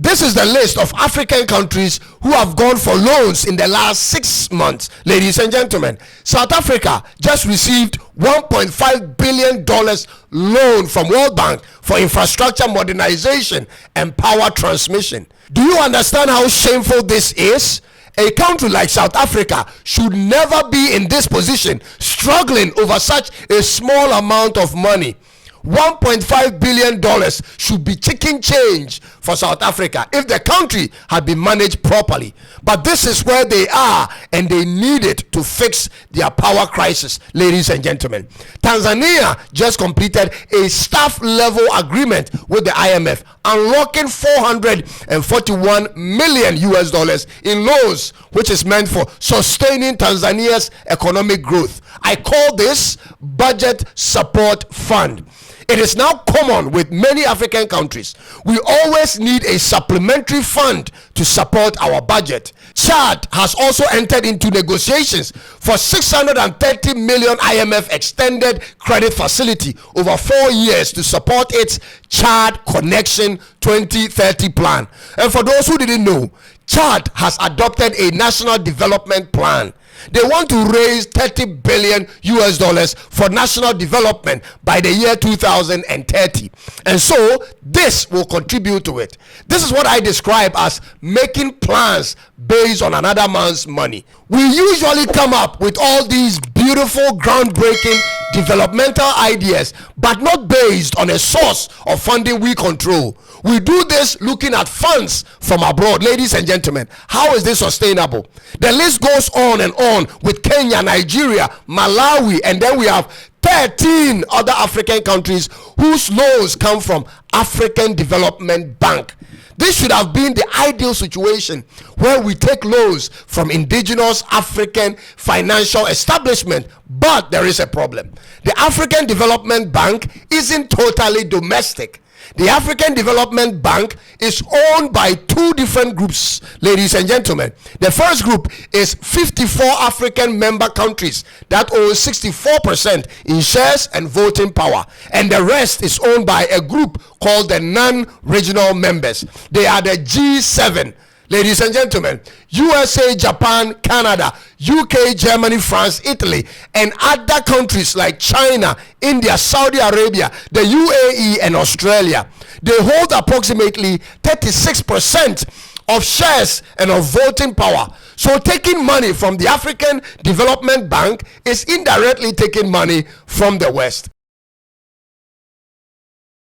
This is the list of African countries who have gone for loans in the last 6 months. Ladies and gentlemen, South Africa just received $1.5 billion loan from World Bank for infrastructure modernization and power transmission. Do you understand how shameful this is? A country like South Africa should never be in this position, struggling over such a small amount of money. $1.5 billion should be chicken change for South Africa if the country had been managed properly. But this is where they are, and they need it to fix their power crisis. Ladies and gentlemen, Tanzania just completed a staff level agreement with the IMF, unlocking $441 million in loans, which is meant for sustaining Tanzania's economic growth. I call this budget support fund. It is now common with many African countries. We always need a supplementary fund to support our budget. Chad has also entered into negotiations for 630 million IMF extended credit facility over 4 years to support its Chad Connection 2030 plan. And for those who didn't know, Chad has adopted a national development plan. They want to raise $30 billion for national development by the year 2030. And so this will contribute to it. This is what I describe as making plans based on another man's money. We usually come up with all these beautiful, groundbreaking developmental ideas, but not based on a source of funding we control. We do this looking at funds from abroad. Ladies and gentlemen, how is this sustainable? The list goes on and on with Kenya, Nigeria, Malawi, and then we have 13 other African countries whose loans come from African Development Bank. This should have been the ideal situation where we take loans from indigenous African financial establishment, but there is a problem. The African Development Bank isn't totally domestic. The African Development Bank is owned by two different groups, ladies and gentlemen. The first group is 54 African member countries that own 64% in shares and voting power, and the rest is owned by a group called the non-regional members. They are the G7. Ladies and gentlemen, USA, Japan, Canada, UK, Germany, France, Italy, and other countries like China, India, Saudi Arabia, the UAE, and Australia. They hold approximately 36% of shares and of voting power. So taking money from the African Development Bank is indirectly taking money from the West.